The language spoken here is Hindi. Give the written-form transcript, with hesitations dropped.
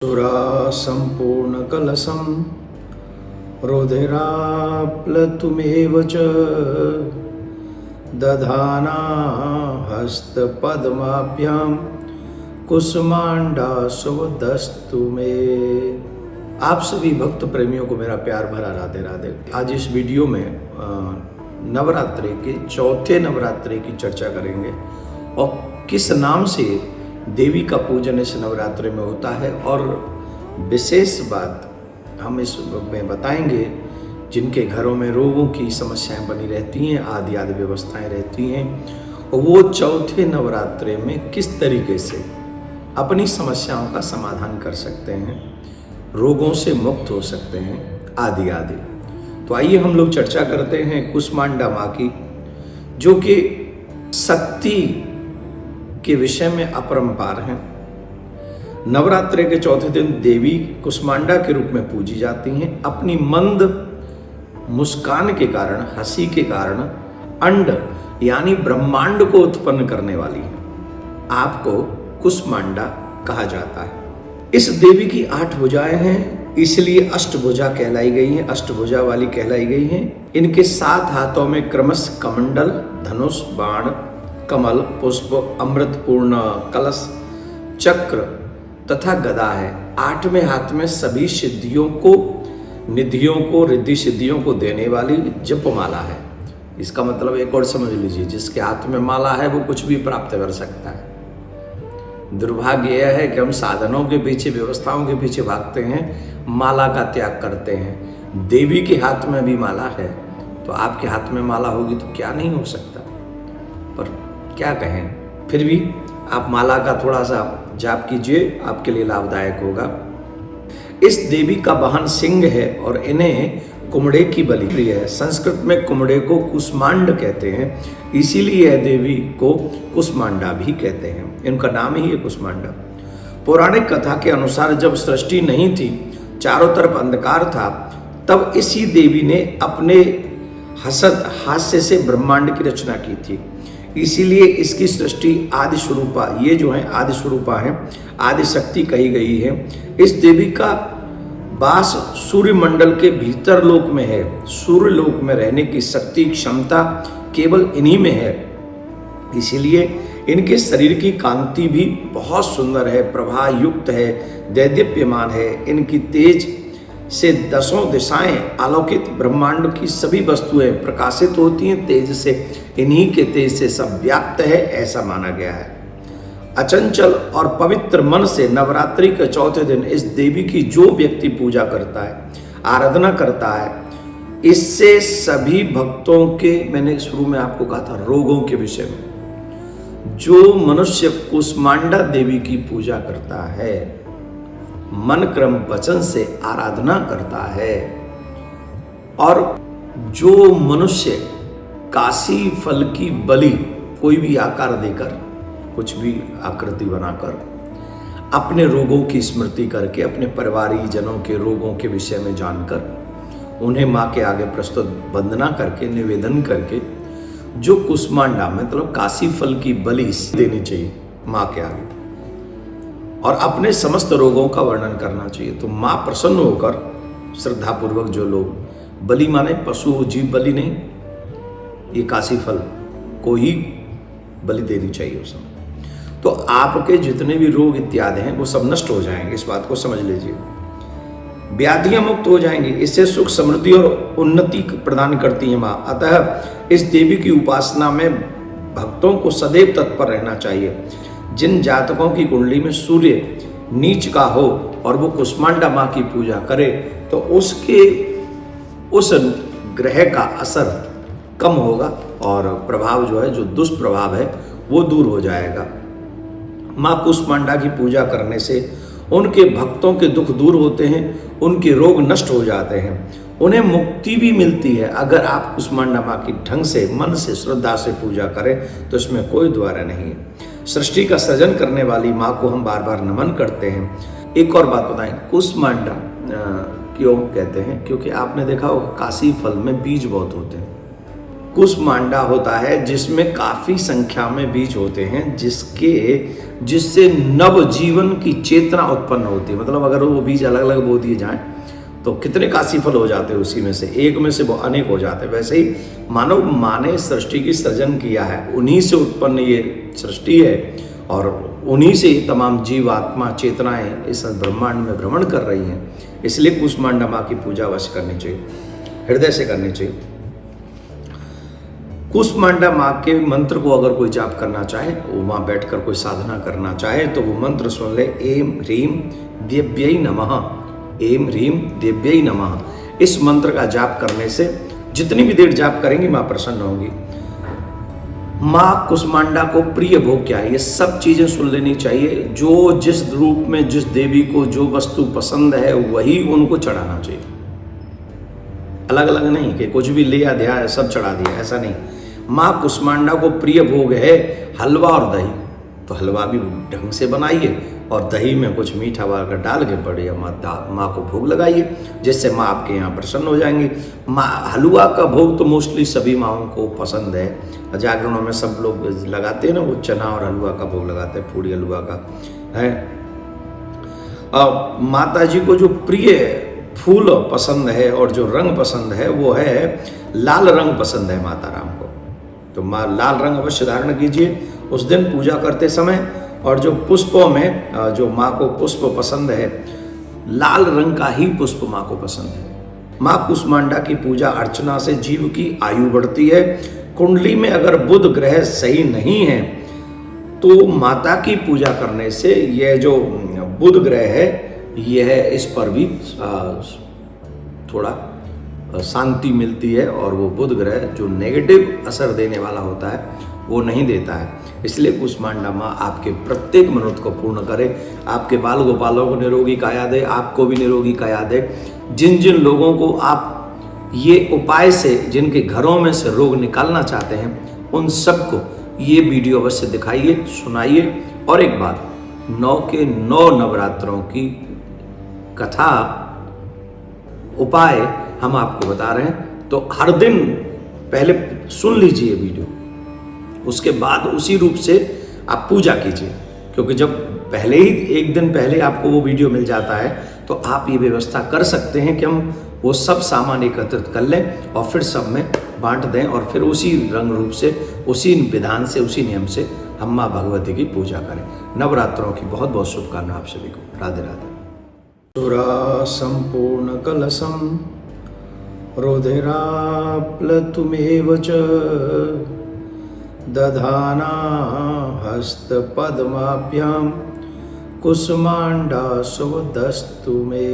सुरासम्पूर्णकलशं रुधिराप्लुतमेव च दधाना हस्तपद्माभ्यां कुसुमाण्डाशुवदस्तु मे। आप सभी भक्त प्रेमियों को मेरा प्यार भरा राधे राधे। आज इस वीडियो में नवरात्रि के चौथे नवरात्रि की चर्चा करेंगे और किस नाम से देवी का पूजन इस नवरात्रि में होता है, और विशेष बात हम इस में बताएंगे जिनके घरों में रोगों की समस्याएं बनी रहती हैं, आदि आदि व्यवस्थाएं रहती हैं, और वो चौथे नवरात्रि में किस तरीके से अपनी समस्याओं का समाधान कर सकते हैं, रोगों से मुक्त हो सकते हैं, आदि आदि। तो आइए हम लोग चर्चा करते हैं कुसमांडा माँ की, जो कि शक्ति के विषय में अपरंपार हैं। नवरात्रि के चौथे दिन देवी कुसमांडा के रूप में पूजी जाती हैं। अपनी मंद मुस्कान के कारण, हंसी के कारण अंड यानी ब्रह्मांड को उत्पन्न करने वाली है। आपको कुसमांडा कहा जाता है। इस देवी की 8 भुजाएं हैं, इसलिए अष्टभुजा कहलाई गई हैं, अष्टभुजा वाली कहलाई गई हैं। इनके 7 हाथों में क्रमश कमंडल, धनुष, बाण, कमल, पुष्प, अमृतपूर्ण कलश, चक्र तथा गदा है। 8वें हाथ में सभी सिद्धियों को, निधियों को, रिद्धि सिद्धियों को देने वाली जपमाला है। इसका मतलब एक और समझ लीजिए, जिसके हाथ में माला है वो कुछ भी प्राप्त कर सकता है। दुर्भाग्य यह है कि हम साधनों के पीछे, व्यवस्थाओं के पीछे भागते हैं, माला का त्याग करते हैं। देवी के हाथ में भी माला है, तो आपके हाथ में माला होगी तो क्या नहीं हो सकता। पर क्या कहें, फिर भी आप माला का थोड़ा सा जाप कीजिए, आपके लिए लाभदायक होगा। इस देवी का वाहन सिंह है और इन्हें कुमड़े की बलि प्रिय है। संस्कृत में कुमड़े को कुसमांड कहते हैं, इसीलिए यह देवी को कुसमांडा भी कहते हैं। इनका नाम ही है कुसमांडा। पौराणिक कथा के अनुसार जब सृष्टि नहीं थी, चारों तरफ अंधकार था, तब इसी देवी ने अपने हसत हास्य से ब्रह्मांड की रचना की थी। इसीलिए इसकी सृष्टि आदि स्वरूपा, ये जो है आदि स्वरूपा है, आदि शक्ति कही गई है। इस देवी का वास सूर्य मंडल के भीतर लोक में है। सूर्य लोक में रहने की शक्ति, क्षमता केवल इन्हीं में है। इसीलिए इनके शरीर की कांति भी बहुत सुंदर है, प्रभा युक्त है, दैदीप्यमान है। इनकी तेज से 10 दिशाएं, अलौकिक ब्रह्मांड की सभी वस्तुएं प्रकाशित होती हैं तेज से। इन्हीं के तेज से सब व्याप्त है, ऐसा माना गया है। अचंचल और पवित्र मन से नवरात्रि के चौथे दिन इस देवी की जो व्यक्ति पूजा करता है, आराधना करता है, इससे सभी भक्तों के, मैंने शुरू में आपको कहा था रोगों के विषय में, जो मनुष्य कुसमांडा देवी की पूजा करता है, मन क्रम वचन से आराधना करता है, और जो मनुष्य काशी फल की बलि कोई भी आकार देकर, कुछ भी आकृति बनाकर, अपने रोगों की स्मृति करके, अपने परिवारी जनों के रोगों के विषय में जानकर, उन्हें माँ के आगे प्रस्तुत वंदना करके, निवेदन करके, जो कुसमांडा मतलब काशी फल की बलि देनी चाहिए माँ के आगे, और अपने समस्त रोगों का वर्णन करना चाहिए। तो माँ प्रसन्न होकर श्रद्धापूर्वक जो लोग, बलि माने पशु जीव बलि नहीं, ये काशी फल को ही बलि देनी चाहिए उस समय। तो आपके जितने भी रोग इत्यादि हैं वो सब नष्ट हो जाएंगे, इस बात को समझ लीजिए। व्याधियां मुक्त हो जाएंगी। इससे सुख, समृद्धि और उन्नति प्रदान करती है माँ। अतः इस देवी की उपासना में भक्तों को सदैव तत्पर रहना चाहिए। जिन जातकों की कुंडली में सूर्य नीच का हो और वो कुसमांडा माँ की पूजा करे, तो उसके उस ग्रह का असर कम होगा और प्रभाव जो है, जो दुष्प्रभाव है, वो दूर हो जाएगा। माँ कुसमांडा की पूजा करने से उनके भक्तों के दुख दूर होते हैं, उनके रोग नष्ट हो जाते हैं, उन्हें मुक्ति भी मिलती है। अगर आप कुसमांडा माँ की ढंग से, मन से, श्रद्धा से पूजा करें तो इसमें कोई द्वारा नहीं है। सृष्टि का सृजन करने वाली माँ को हम बार बार नमन करते हैं। एक और बात बताएं, कुसमांडा क्यों कहते हैं? क्योंकि आपने देखा होगा काशी फल में बीज बहुत होते हैं। कुसमांडा होता है जिसमें काफी संख्या में बीज होते हैं, जिससे नव जीवन की चेतना उत्पन्न होती है। मतलब अगर वो बीज अलग अलग बो दिए जाएं तो कितने काशी फल हो जाते हैं, उसी में से एक में से वो अनेक हो जाते हैं। वैसे ही मानव माँ ने सृष्टि की सृजन किया है, उन्हीं से उत्पन्न ये सृष्टि है और उन्हीं से तमाम जीव आत्मा चेतनाएं इस ब्रह्मांड में भ्रमण कर रही हैं। इसलिए कुसमांडा माँ की पूजा अवश्य करनी चाहिए, हृदय से करनी चाहिए। कुसमांडा माँ के मंत्र को अगर कोई जाप करना चाहे, वो वहाँ बैठकर कोई साधना करना चाहे तो वो मंत्र सुन ले, एम ह्रीम देव्यै नमः, एम ह्रीम देव्यै नमः। इस मंत्र का जाप करने से जितनी भी देर जाप करेंगी माँ प्रसन्न होंगी। माँ कुसमांडा को प्रिय भोग क्या है, ये सब चीजें सुन लेनी चाहिए। जो जिस रूप में जिस देवी को जो वस्तु पसंद है वही उनको चढ़ाना चाहिए। अलग अलग नहीं कि कुछ भी लिया दिया सब चढ़ा दिया, ऐसा नहीं। माँ कुसमांडा को प्रिय भोग है हलवा और दही, तो हलवा भी ढंग से बनाइए और दही में कुछ मीठा वाला डाल के बढ़िया माँ को भोग लगाइए, जिससे माँ आपके यहाँ प्रसन्न हो जाएंगी। माँ हलवा का भोग तो मोस्टली सभी माँओं को पसंद है, जागरणों में सब लोग लगाते हैं ना, वो चना और हलवा का भोग लगाते हैं, पूड़ी हलवा का है। माता जी को जो प्रिय फूल पसंद है और जो रंग पसंद है वो है लाल रंग पसंद है माता राम को, तो माँ लाल रंग अवश्य धारण कीजिए उस दिन पूजा करते समय। और जो पुष्पों में जो माँ को पुष्प पसंद है, लाल रंग का ही पुष्प माँ को पसंद है। माँ कुसमांडा की पूजा अर्चना से जीव की आयु बढ़ती है। कुंडली में अगर बुध ग्रह सही नहीं है तो माता की पूजा करने से यह जो बुध ग्रह है यह इस पर भी थोड़ा शांति मिलती है, और वो बुध ग्रह जो नेगेटिव असर देने वाला होता है वो नहीं देता है। इसलिए कुसमांडा माँ आपके प्रत्येक मनोरथ को पूर्ण करे, आपके बाल गोपालों को निरोगी काया दे, आपको भी निरोगी काया दे। जिन जिन लोगों को आप ये उपाय से जिनके घरों में से रोग निकालना चाहते हैं उन सबको ये वीडियो अवश्य दिखाइए, सुनाइए। और एक बात, 9 के 9 नवरात्रों की कथा उपाय हम आपको बता रहे हैं, तो हर दिन पहले सुन लीजिए वीडियो, उसके बाद उसी रूप से आप पूजा कीजिए। क्योंकि जब पहले ही एक दिन पहले आपको वो वीडियो मिल जाता है तो आप ये व्यवस्था कर सकते हैं कि हम वो सब सामान एकत्रित कर लें और फिर सब में बांट दें, और फिर उसी रंग रूप से, उसी विधान से, उसी नियम से हम माँ भगवती की पूजा करें। नवरात्रों की बहुत बहुत शुभकामनाएं आप सभी को। राधे राधे। सुरा संपूर्ण कलशम रुधिराप्लुमेव च दधाना हस्तपद्माभ्यां कुसमांडा शुभदस्तु मे।